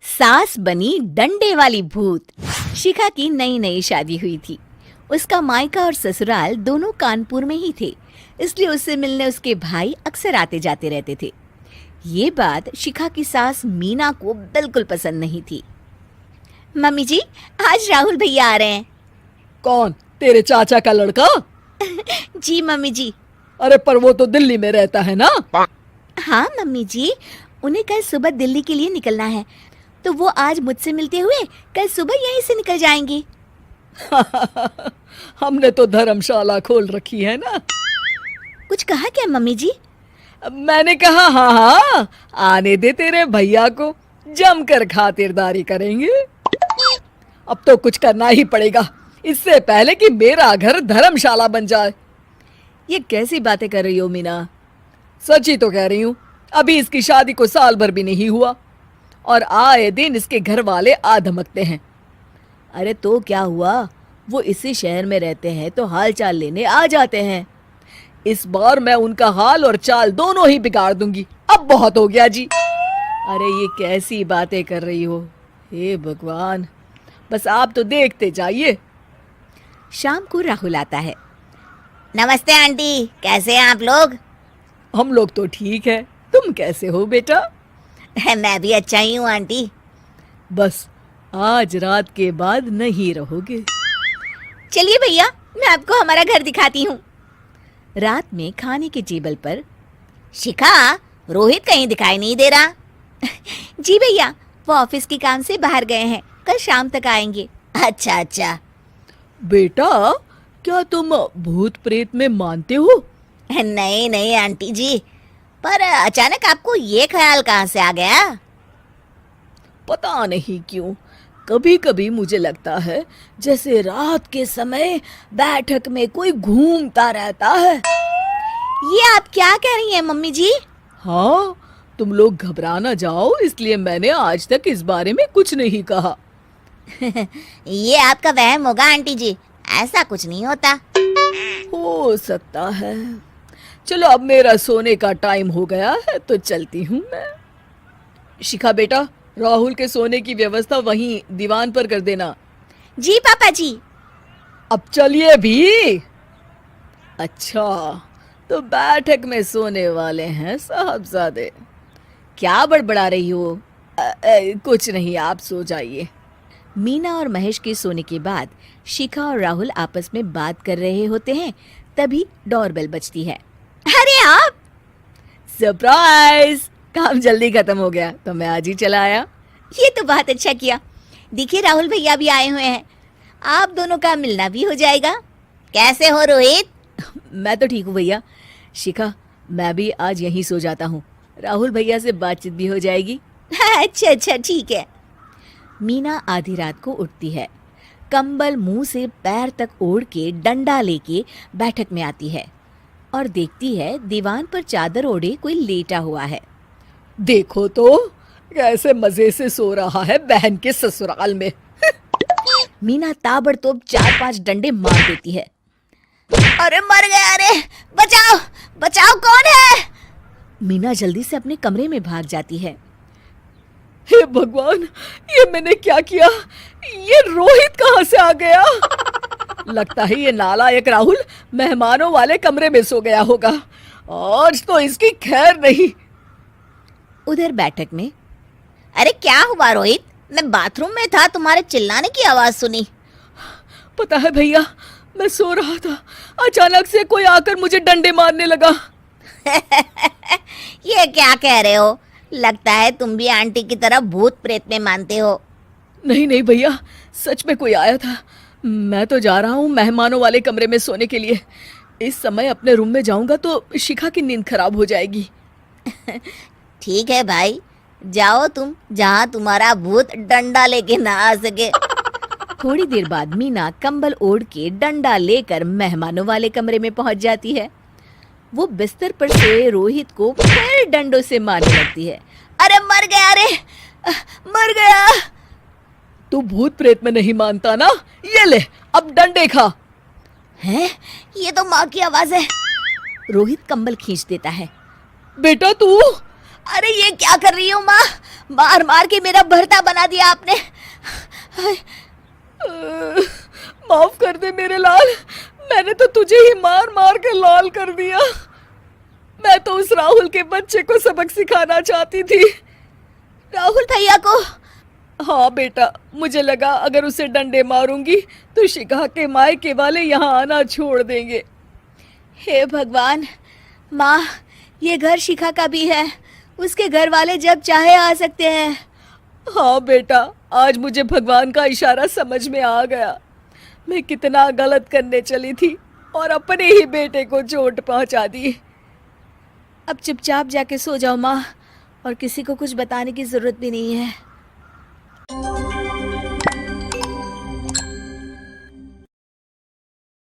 सास बनी डंडे वाली भूत। शिखा की नई नई शादी हुई थी। उसका मायका और ससुराल दोनों कानपुर में ही थे, इसलिए उससे मिलने उसके भाई अक्सर आते जाते रहते थे। ये बात शिखा की सास मीना को बिल्कुल पसंद नहीं थी। मम्मी जी, आज राहुल भैया आ रहे हैं। कौन? तेरे चाचा का लड़का? जी मम्मी जी। अरे पर वो तो दिल्ली में रहता है ना। हाँ मम्मी जी, उन्हें कल सुबह दिल्ली के लिए निकलना है, तो वो आज मुझसे मिलते हुए कल सुबह यहीं से निकल जाएंगे। हमने तो धर्मशाला खोल रखी है ना। कुछ कहा क्या मम्मी जी? मैंने कहा हाँ हाँ, आने दे तेरे भैया को, जमकर खातिरदारी करेंगे। अब तो कुछ करना ही पड़ेगा, इससे पहले कि मेरा घर धर्मशाला बन जाए। ये कैसी बातें कर रही हो मीना? सच ही तो कह रही हूँ। अभी इसकी शादी को साल भर भी नहीं हुआ और आए दिन इसके घर वाले आ धमकते हैं। अरे तो क्या हुआ, वो इसी शहर में रहते हैं तो हाल चाल लेने आ जाते हैं। इस बार मैं उनका हाल और चाल दोनों ही बिगाड़ दूंगी। अब बहुत हो गया जी। अरे ये कैसी बातें कर रही हो, हे भगवान, बस आप तो देखते जाइए। शाम को राहुल आता है। नमस्ते आंटी, कैसे हैं आप लोग? हम लोग तो ठीक है, तुम कैसे हो बेटा? मैं भी अच्छा ही हूँ आंटी। बस आज रात के बाद नहीं रहोगे। चलिए भैया, मैं आपको हमारा घर दिखाती हूँ। रात में खाने के टेबल पर शिखा, रोहित कहीं दिखाई नहीं दे रहा। जी भैया, वो ऑफिस के काम से बाहर गए हैं, कल शाम तक आएंगे। अच्छा अच्छा। बेटा, क्या तुम भूत प्रेत में मानते हो? नहीं नहीं आंटी जी, पर अचानक आपको ये ख्याल कहाँ से आ गया? पता नहीं क्यों, कभी कभी मुझे लगता है जैसे रात के समय बैठक में कोई घूमता रहता है। ये आप क्या कह रही हैं मम्मी जी? हाँ, तुम लोग घबरा ना जाओ, इसलिए मैंने आज तक इस बारे में कुछ नहीं कहा। ये आपका वहम होगा आंटी जी, ऐसा कुछ नहीं होता। हो सकता है। चलो अब मेरा सोने का टाइम हो गया है तो चलती हूँ मैं। शिखा बेटा, राहुल के सोने की व्यवस्था वहीं दीवान पर कर देना। जी पापा जी। अब चलिए भी। अच्छा, तो बैठक में सोने वाले हैं साहबजादे। क्या बड़बड़ा रही हो? कुछ नहीं, आप सो जाइए। मीना और महेश के सोने के बाद शिखा और राहुल आपस में बात कर रहे होते हैं, तभी डोरबेल बजती है। अरे आप! सरप्राइज! काम जल्दी खत्म हो गया तो मैं आज ही चला आया। ये तो बहुत अच्छा किया। देखिए राहुल भैया भी आए हुए हैं, आप दोनों का मिलना भी हो जाएगा। कैसे हो रोहित? मैं तो ठीक हूँ भैया। शिखा, मैं भी आज यहीं सो जाता हूँ, राहुल भैया से बातचीत भी हो जाएगी। अच्छा अच्छा, ठीक है। मीना आधी रात को उठती है, कंबल मुंह से पैर तक ओढ़ के डंडा लेके बैठक में आती है और देखती है दीवान पर चादर ओढ़े कोई लेटा हुआ है। देखो तो कैसे मजे से सो रहा है बहन के ससुराल में। मीना ताबड़तोड़ 4-5 डंडे मार देती है। अरे मर गया, अरे बचाओ बचाओ, कौन है? मीना जल्दी से अपने कमरे में भाग जाती है। हे भगवान, ये मैंने क्या किया? ये रोहित कहाँ से आ गया? लगता है ये नालायक राहुल मेहमानों वाले कमरे में सो गया होगा। आज तो इसकी खैर नहीं। उधर बैठक में, अरे क्या हुआ रोहित? मैं बाथरूम में था, तुम्हारे चिल्लाने की आवाज सुनी। पता है भैया, मैं सो रहा था, अचानक से कोई आकर मुझे डंडे मारने लगा। ये क्या कह रहे हो? लगता है तुम भी आंटी की तरह भूत प्रेत में मानते हो। नहीं नहीं भैया, सच में कोई आया था। मैं तो जा रहा हूँ मेहमानों वाले कमरे में सोने के लिए। इस समय अपने रूम में जाऊंगा तो शिखा की नींद खराब हो जाएगी। ठीक है भाई, जाओ तुम, जहाँ तुम्हारा भूत डंडा लेके ना आ सके। थोड़ी देर बाद मीना कंबल ओढ़ के डंडा लेकर मेहमानों वाले कमरे में पहुंच जाती है। वो बिस्तर पर से रोहित को फिर डंडों से मारने लगती है। अरे मर गया, अरे मर गया। तू भूत प्रेत में नहीं मानता ना? ये ले, अब डंडे खा। हैं? ये तो माँ की आवाज है। रोहित कंबल खींच देता है। बेटा तू! अरे ये क्या कर रही हो माँ? मार मार के मेरा भरता बना दिया आपने। माफ कर दे मेरे लाल, मैंने तो तुझे ही मार मार के लाल कर दिया। मैं तो उस राहुल के बच्चे को सबक सिखाना चाहती थी। राहुल भैया को? हाँ बेटा, मुझे लगा अगर उसे डंडे मारूंगी तो शिखा के मायके वाले यहाँ आना छोड़ देंगे। हे भगवान, माँ ये घर शिखा का भी है, उसके घर वाले जब चाहे आ सकते हैं। हाँ बेटा, आज मुझे भगवान का इशारा समझ में आ गया। मैं कितना गलत करने चली थी और अपने ही बेटे को चोट पहुंचा दी। अब चुपचाप जाके सो जाओ माँ, और किसी को कुछ बताने की जरूरत भी नहीं है।